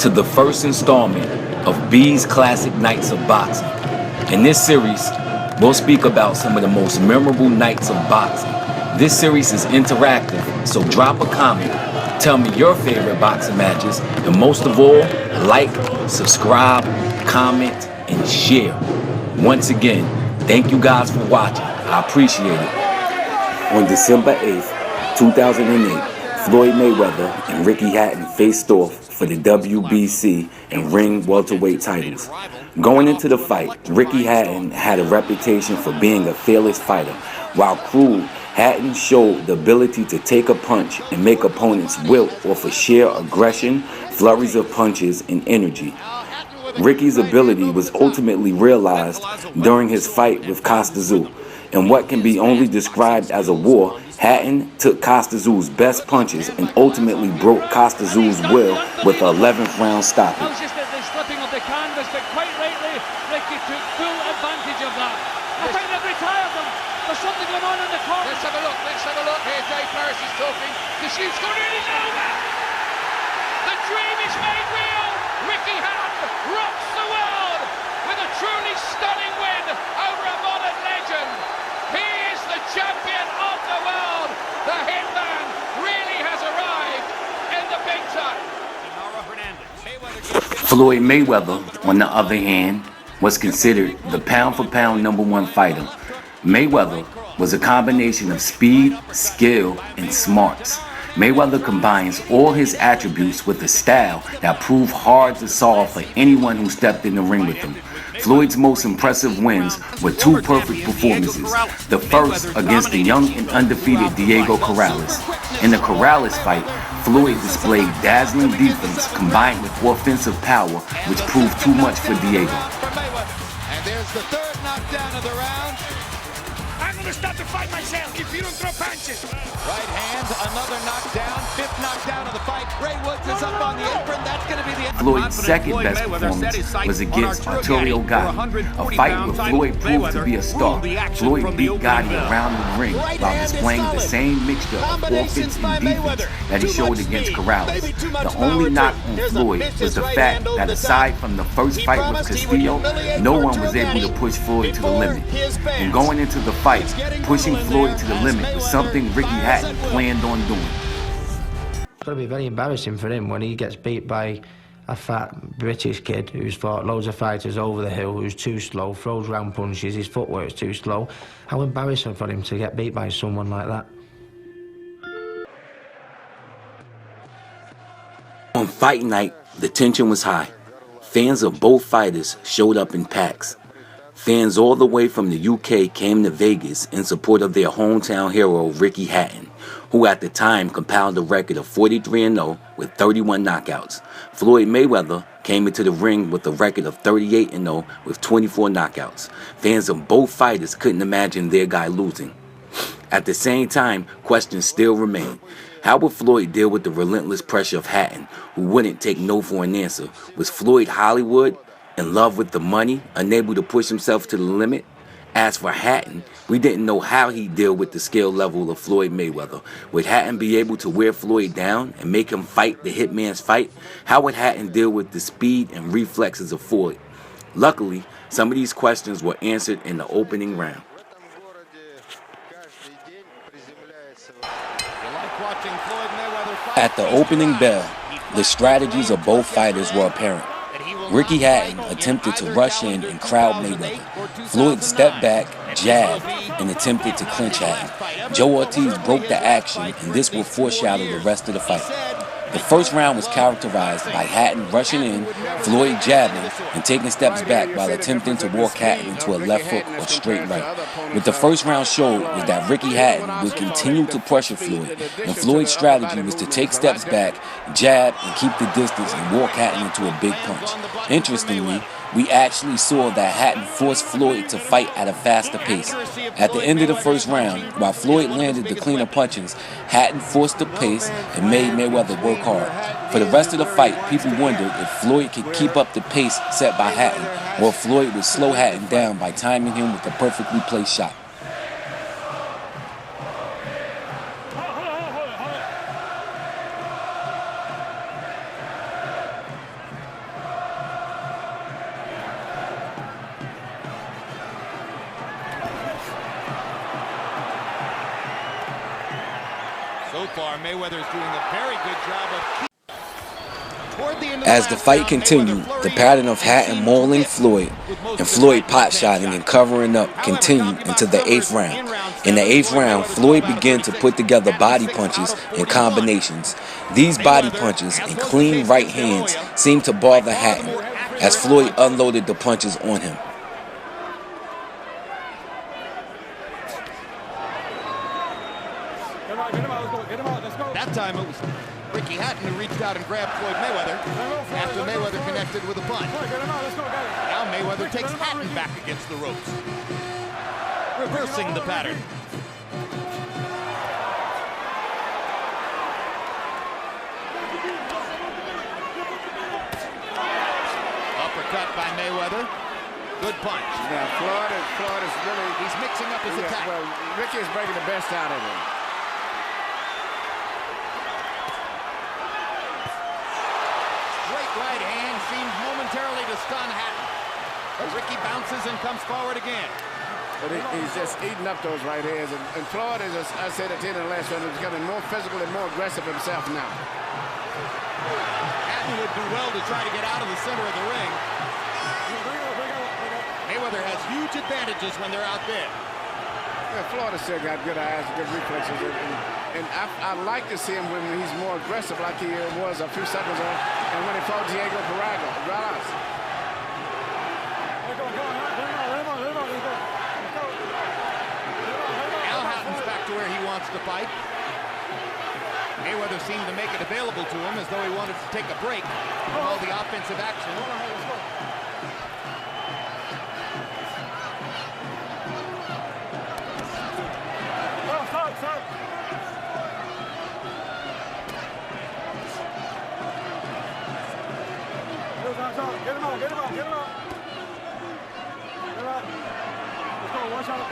to the first installment of B's Classic Nights of Boxing. In this series, we'll speak about some of the most memorable nights of boxing. This series is interactive, so drop a comment, tell me your favorite boxing matches, and most of all, like, subscribe, comment, and share. Once again, thank you guys for watching. I appreciate it. On December 8th, 2008, Floyd Mayweather and Ricky Hatton faced off for the WBC and ring welterweight titles. Going into the fight, Ricky Hatton had a reputation for being a fearless fighter. While cruel, Hatton showed the ability to take a punch and make opponents wilt off of sheer aggression, flurries of punches, and energy. Ricky's ability was ultimately realized during his fight with Costa Tszyu. In what can be only described as a war, Hatton took Costa Tszyu's best punches and ultimately broke Costa Tszyu's will with an 11th round stoppage. Just at the slipping of the canvas, but quite rightly, Ricky took full advantage of that. I think they've retired them. There's something going on in the corner. Let's have a look here. Dave Paris is talking. The shoot's gone in, it's over! The dream is made real! Ricky Hatton rocks the world with a truly stunning win over a modern legend. He is the champion of the world. The hitman really has arrived in the big time. Floyd Mayweather, on the other hand, was considered the pound-for-pound #1 fighter. Mayweather was a combination of speed, skill, and smarts. Mayweather combines all his attributes with a style that proved hard to solve for anyone who stepped in the ring with him. Floyd's most impressive wins were two perfect performances. The first against the young and undefeated Diego Corrales. In the Corrales fight, Floyd displayed dazzling defense combined with offensive power, which proved too much for Diego. And there's the third knockdown of the round. I'm going to stop the fight myself if you don't throw punches. Right hand, another knockdown, fifth knockdown of the fight. Ray Woods is up on the apron. That's going to be the end. Floyd's second best performance was against Arturo Gatti, a fight where Floyd proved to be a star. Floyd beat Gatti around the ring while displaying the same mixture of offense and defense that he showed against Corrales. The only knock on Floyd was the fact that aside from the first fight with Castillo, no one was able to push Floyd to the limit. And going into the fight, pushing Floyd to the limit was something Ricky Hatton planned on doing. It's got to be very embarrassing for him when he gets beat by a fat British kid who's fought loads of fighters over the hill, who's too slow, throws round punches, his footwork's too slow. How embarrassing for him to get beat by someone like that. On fight night, the tension was high. Fans of both fighters showed up in packs. Fans all the way from the UK came to Vegas in support of their hometown hero Ricky Hatton, who at the time compiled a record of 43-0 with 31 knockouts. Floyd Mayweather came into the ring with a record of 38-0 with 24 knockouts. Fans of both fighters couldn't imagine their guy losing. At the same time, questions still remain. How would Floyd deal with the relentless pressure of Hatton, who wouldn't take no for an answer? Was Floyd Hollywood, in love with the money, unable to push himself to the limit? As for Hatton, we didn't know how he'd deal with the skill level of Floyd Mayweather. Would Hatton be able to wear Floyd down and make him fight the hitman's fight? How would Hatton deal with the speed and reflexes of Floyd? Luckily, some of these questions were answered in the opening round. At the opening bell, the strategies of both fighters were apparent. Ricky Hatton attempted to rush in and crowd Mayweather. Floyd stepped back, jabbed, and attempted to clinch Hatton. Joe Ortiz broke the action, and this will foreshadow the rest of the fight. The first round was characterized by Hatton rushing in, Floyd jabbing, and taking steps back while attempting to walk Hatton into a left hook or straight right. What the first round showed was that Ricky Hatton would continue to pressure Floyd, and Floyd's strategy was to take steps back, jab, and keep the distance and walk Hatton into a big punch. Interestingly, we actually saw that Hatton forced Floyd to fight at a faster pace. At the end of the first round, while Floyd landed the cleaner punches, Hatton forced the pace and made Mayweather work hard. For the rest of the fight, people wondered if Floyd could keep up the pace set by Hatton, or if Floyd would slow Hatton down by timing him with a perfectly placed shot. far, Mayweather is doing a very good job of toward the end of As the fight continued, the pattern of Hatton mauling Floyd and Floyd pot-shotting and covering up continued into the 8th round. In the 8th round, Floyd began to put together body punches and combinations. These body punches and clean right hands seemed to bother Hatton as Floyd unloaded the punches on him. that time it was Ricky Hatton who reached out and grabbed Floyd Mayweather after Mayweather connected with a punch. Now Mayweather takes Hatton back against the ropes, reversing the pattern. Uppercut by Mayweather. Good punch. Yeah, Floyd is really... He's mixing up his attack. Well, Ricky is breaking the best out of him. Great right hand seemed momentarily to stun Hatton. But Ricky bounces and comes forward again. But he's just eating up those right hands. And Floyd is, as I said at the end of the last round, is becoming more physical and more aggressive himself now. Hatton would do well to try to get out of the center of the ring. Mayweather has huge advantages when they're out there. Yeah, Floyd has still got good eyes, good reflexes, and I like to see him when he's more aggressive like he was a few seconds ago, and when he fought Diego Morales. Now Hatton's back to where he wants to fight. Mayweather seemed to make it available to him as though he wanted to take a break from all the offensive action. Get him out. Let's go, watch out.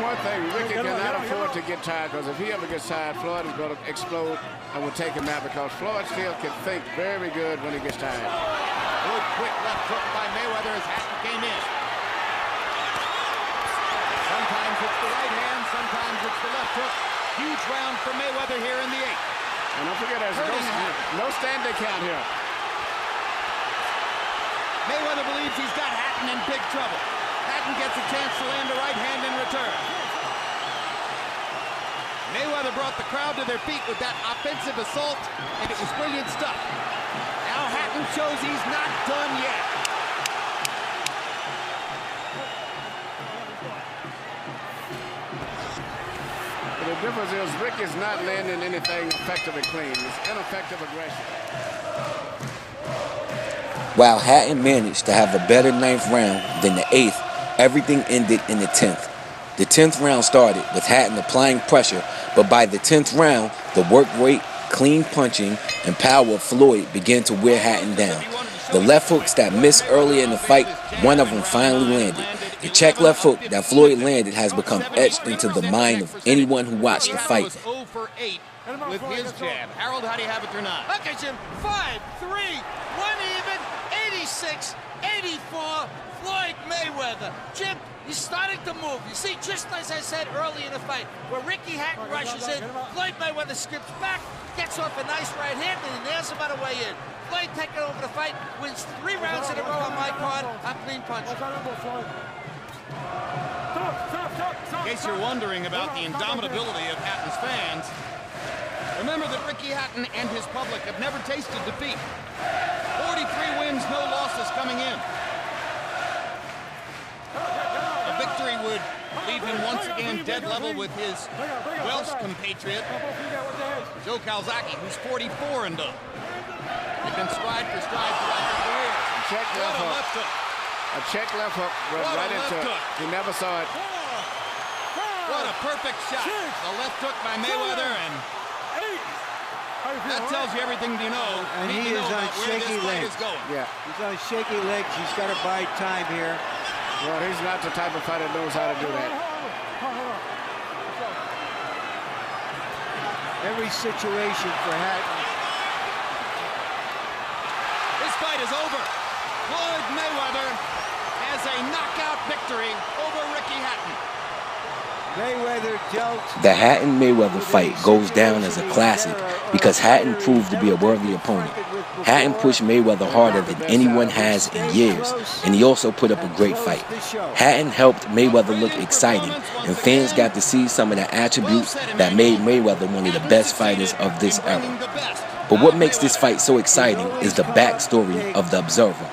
One thing, Ricky cannot afford to get tired, because if he ever gets tired, Floyd is going to explode and will take him out, because Floyd still can think very good when he gets tired. Good quick left hook by Mayweather as Hatton came in. Sometimes it's the right hand, sometimes it's the left hook. Huge round for Mayweather here in the 8th. And don't forget, there's no standing count here. Mayweather believes he's got Hatton in big trouble. Hatton gets a chance to land a right hand in return. Mayweather brought the crowd to their feet with that offensive assault, and it was brilliant stuff. Now Hatton shows he's not done yet. But the difference is Ricky's not landing anything effective and clean. It's ineffective aggression. While Hatton managed to have a better 9th round than the 8th, everything ended in the 10th. The 10th round started with Hatton applying pressure, but by the 10th round, the work rate, clean punching, and power of Floyd began to wear Hatton down. The left hooks that missed earlier in the fight, one of them finally landed. The check left hook that Floyd landed has become etched into the mind of anyone who watched the fight. 0 for 8 with his jab. Harold, how do you have it tonight? Okay, Jim. 5-3, 1 even, 86-84, Floyd Mayweather. Jim, he's starting to move. You see, just as I said early in the fight, where Ricky Hatton rushes in, Floyd Mayweather skips back, gets off a nice right hand, and he nails him on the way in. Floyd taking over the fight, wins 3 rounds in a row on my card. I'm clean punching. In case you're wondering about the indomitability of Hatton's fans, remember that Ricky Hatton and his public have never tasted defeat. 43 wins, no losses coming in. A victory would leave him once again dead level with his Welsh compatriot, Joe Calzaghe, who's 44 and 0. They've been stride for stride throughout their careers. Check left hook. A check left hook right into it. He never saw it. What a perfect shot. The left hook by Mayweather, and that tells you everything you know. And he is on shaky legs. Yeah. He's on shaky legs. He's got to buy time here. Well, he's not the type of fighter that knows how to do that. Every situation for Hatton. This fight is over. Floyd Mayweather has a knockout victory over Ricky Hatton. Mayweather dealt. The Hatton-Mayweather fight goes down as a classic because Hatton proved to be a worthy opponent. Hatton pushed Mayweather harder than anyone has in years, and he also put up a great fight. Hatton helped Mayweather look exciting, and fans got to see some of the attributes that made Mayweather one of the best fighters of this era. But what makes this fight so exciting is the backstory of the Observer.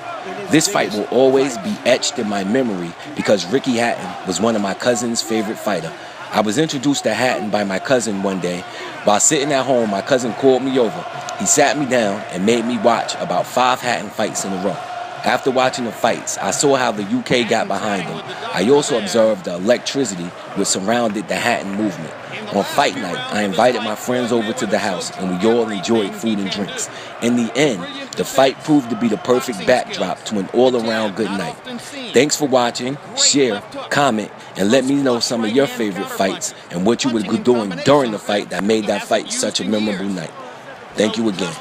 This fight will always be etched in my memory because Ricky Hatton was one of my cousin's favorite fighters. I was introduced to Hatton by my cousin one day. While sitting at home, my cousin called me over. He sat me down and made me watch about 5 Hatton fights in a row. After watching the fights, I saw how the UK got behind him. I also observed the electricity which surrounded the Hatton movement. On fight night, I invited my friends over to the house and we all enjoyed food and drinks. In the end, the fight proved to be the perfect backdrop to an all-around good night. Thanks for watching, share, comment, and let me know some of your favorite fights and what you were doing during the fight that made that fight such a memorable night. Thank you again.